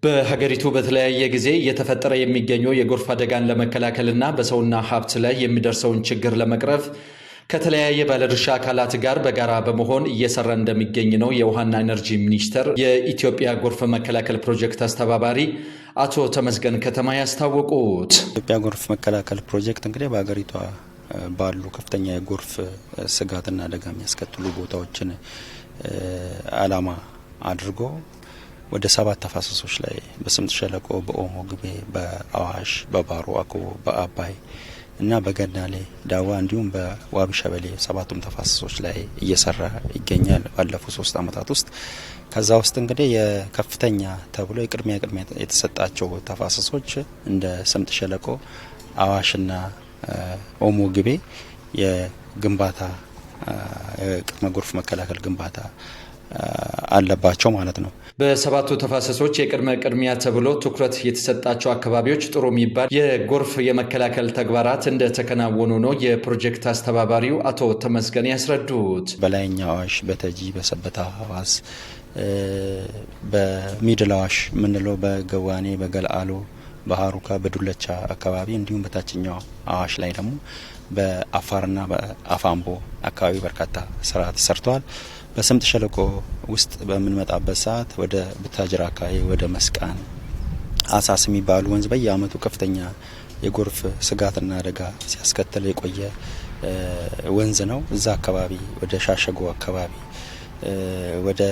በሀገሪቱ በተለያየ ጊዜ እየተፈጠረ የሚገኘው የጎርፍ አደጋን ለመከላከልና በሰውና ሀብት ላይ የሚደርሰውን ችግር ለመቅረፍ ከተለያየ ባለድርሻ አካላት ጋር በጋራ በመሆን እየሰራ እንደሚገኝ ነው የውሃና ኢነርጂ ሚኒስቴር የኢትዮጵያ ጎርፍ መከላከል ፕሮጀክት አስተባባሪ አቶ ተመስገን ከተማ ያስታወቁት። ኢትዮጵያ ጎርፍ መከላከል ፕሮጀክት እንግዲህ በሀገሪቷ ባሉ ከፍተኛ የጎርፍ ስጋትና አደጋ የሚያስከትሉ ቦታዎችን ዓላማ አድርጎ ወደ 7 ተፋሰሶች ላይ በስምጥ ሸለቆ፣ በኦሞ ግቤ፣ በአዋሽ፣ በባሮ አኮቦ፣ በአባይ እና በገናሌ ዳዋ እንዲሁም በዋቢ ሸበሌ 7ቱም ተፋሰሶች ላይ እየሰራ ይገኛል ባለፉት 3 አመታት ውስጥ። ከዛ ውስጥ እንግዲህ የከፍተኛ ተብሎ የቅድሚያ የተሰጣቸው ተፋሰሶች እንደ ስምጥ ሸለቆ፣ አዋሽና ኦሞ ግቤ የግንባታ የቅድመ ጎርፍ መከላከል ግንባታ አለባቸው ማለት ነው። በ7ቱ ተፋሰሶች ቅድሚያ ተብሎ ትኩረት የተሰጣቸው አካባቢዎች ጥሩ የሚባል የጎርፍ የመከላከል ተግባራት እንደተከናወኑ ነው የፕሮጀክት አስተባባሪው አቶ ተመስገን ያስረዱት። በላይኛው አዋሽ፣ በተጂ፣ በሰበታ፣ ሀዋስ፣ በሚድል አዋሽ የምንለው በገዋኔ፣ በገልአሎ፣ በሀሩካ፣ በዱለቻ አካባቢ እንዲሁም በታችኛው አዋሽ ላይ ደግሞ በአፋርና በአፋምቦ አካባቢ በርካታ ስራ ተሰርተዋል። በስምጥ ሸለቆ ውስጥ በምንመጣበት ሰዓት ወደ ቡታጅራ አካባቢ ወደ መስቃን፣ አሳስ የሚባሉ ወንዝ በየአመቱ ከፍተኛ የጎርፍ ስጋትና አደጋ ሲያስከትል የቆየ ወንዝ ነው። እዛ አካባቢ ወደ ሻሸጎ አካባቢ ወደ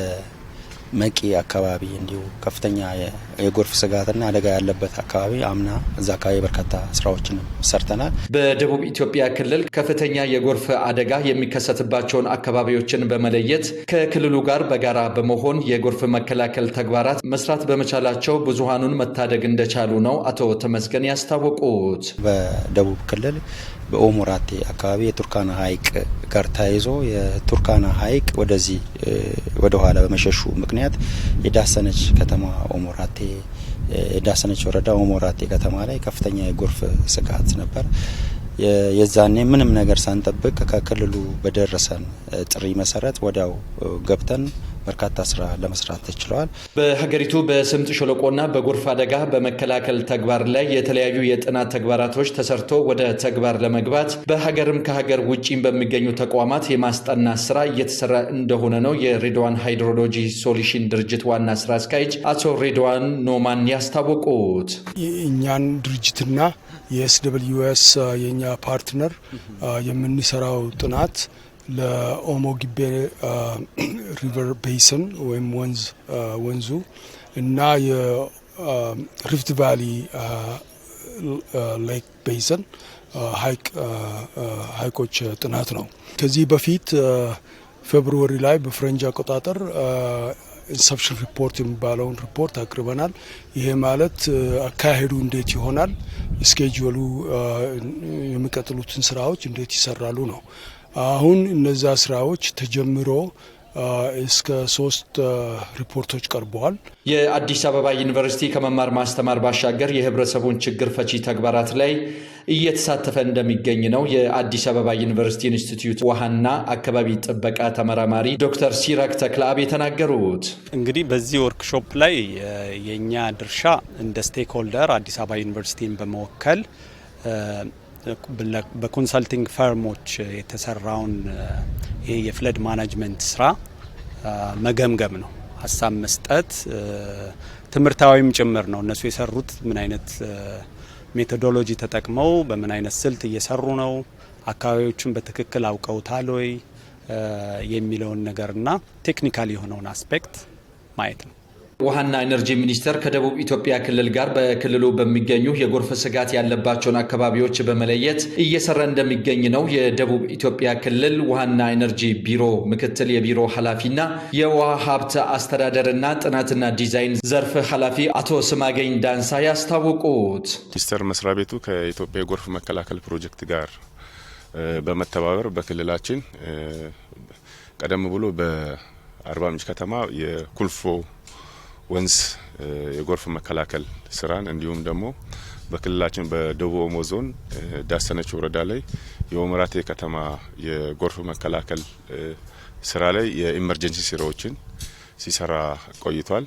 መቂ አካባቢ እንዲሁ ከፍተኛ የጎርፍ ስጋትና አደጋ ያለበት አካባቢ አምና እዛ አካባቢ በርካታ ስራዎችን ሰርተናል። በደቡብ ኢትዮጵያ ክልል ከፍተኛ የጎርፍ አደጋ የሚከሰትባቸውን አካባቢዎችን በመለየት ከክልሉ ጋር በጋራ በመሆን የጎርፍ መከላከል ተግባራት መስራት በመቻላቸው ብዙሃኑን መታደግ እንደቻሉ ነው አቶ ተመስገን ያስታወቁት። በደቡብ ክልል በኦሞ ራቴ አካባቢ የቱርካና ሐይቅ ጋር ተያይዞ የቱርካና ሐይቅ ወደዚህ ወደ ኋላ በመሸሹ ምክንያት የዳሰነች ከተማ ኦሞ ራቴ የዳሰነች ወረዳ ኦሞ ራቴ ከተማ ላይ ከፍተኛ የጎርፍ ስጋት ነበር። የዛኔ ምንም ነገር ሳንጠብቅ ከክልሉ በደረሰን ጥሪ መሰረት ወዲያው ገብተን በርካታ ስራ ለመስራት ተችሏል። በሀገሪቱ በስምጥ ሸለቆና በጎርፍ አደጋ በመከላከል ተግባር ላይ የተለያዩ የጥናት ተግባራቶች ተሰርቶ ወደ ተግባር ለመግባት በሀገርም ከሀገር ውጪም በሚገኙ ተቋማት የማስጠናት ስራ እየተሰራ እንደሆነ ነው የሬድዋን ሃይድሮሎጂ ሶሉሽን ድርጅት ዋና ስራ አስኪያጅ አቶ ሬድዋን ኖማን ያስታወቁት። የእኛን ድርጅትና የኤስደብልዩኤስ የኛ ፓርትነር የምንሰራው ጥናት ለኦሞ ግቤ ሪቨር ቤሰን ወይም ወንዙ እና የሪፍት ቫሊ ሌክ ቤሰን ሀይቆች ጥናት ነው። ከዚህ በፊት ፌብሩዋሪ ላይ በፈረንጅ አቆጣጠር ኢንሰፕሽን ሪፖርት የሚባለውን ሪፖርት አቅርበናል። ይሄ ማለት አካሄዱ እንዴት ይሆናል፣ ስኬጁሉ የሚቀጥሉትን ስራዎች እንዴት ይሰራሉ ነው። አሁን እነዛ ስራዎች ተጀምሮ እስከ 3 ሪፖርቶች ቀርበዋል። የአዲስ አበባ ዩኒቨርሲቲ ከመማር ማስተማር ባሻገር የህብረተሰቡን ችግር ፈቺ ተግባራት ላይ እየተሳተፈ እንደሚገኝ ነው የአዲስ አበባ ዩኒቨርሲቲ ኢንስቲትዩት ውሃና አካባቢ ጥበቃ ተመራማሪ ዶክተር ሲራክ ተክለአብ የተናገሩት። እንግዲህ በዚህ ወርክሾፕ ላይ የኛ ድርሻ እንደ ስቴክ ሆልደር አዲስ አበባ ዩኒቨርሲቲን በመወከል በኮንሰልቲንግ ፈርሞች የተሰራውን ይሄ የፍለድ ማኔጅመንት ስራ መገምገም ነው፣ ሀሳብ መስጠት፣ ትምህርታዊም ጭምር ነው። እነሱ የሰሩት ምን አይነት ሜቶዶሎጂ ተጠቅመው በምን አይነት ስልት እየሰሩ ነው፣ አካባቢዎችን በትክክል አውቀውታል ወይ የሚለውን ነገርና ቴክኒካል የሆነውን አስፔክት ማየት ነው። ውሃና ኢነርጂ ሚኒስቴር ከደቡብ ኢትዮጵያ ክልል ጋር በክልሉ በሚገኙ የጎርፍ ስጋት ያለባቸውን አካባቢዎች በመለየት እየሰራ እንደሚገኝ ነው የደቡብ ኢትዮጵያ ክልል ውሃና ኢነርጂ ቢሮ ምክትል የቢሮ ኃላፊና የውሃ ሀብት አስተዳደርና ጥናትና ዲዛይን ዘርፍ ኃላፊ አቶ ስማገኝ ዳንሳ ያስታወቁት። ሚኒስቴር መስሪያ ቤቱ ከኢትዮጵያ የጎርፍ መከላከል ፕሮጀክት ጋር በመተባበር በክልላችን ቀደም ብሎ በአርባ ምንጭ ከተማ የኩልፎ ወንዝ የጎርፍ መከላከል ስራን እንዲሁም ደግሞ በክልላችን በደቡብ ኦሞ ዞን ዳሰነች ወረዳ ላይ የኦሞ ራቴ ከተማ የጎርፍ መከላከል ስራ ላይ የኢመርጀንሲ ስራዎችን ሲሰራ ቆይቷል።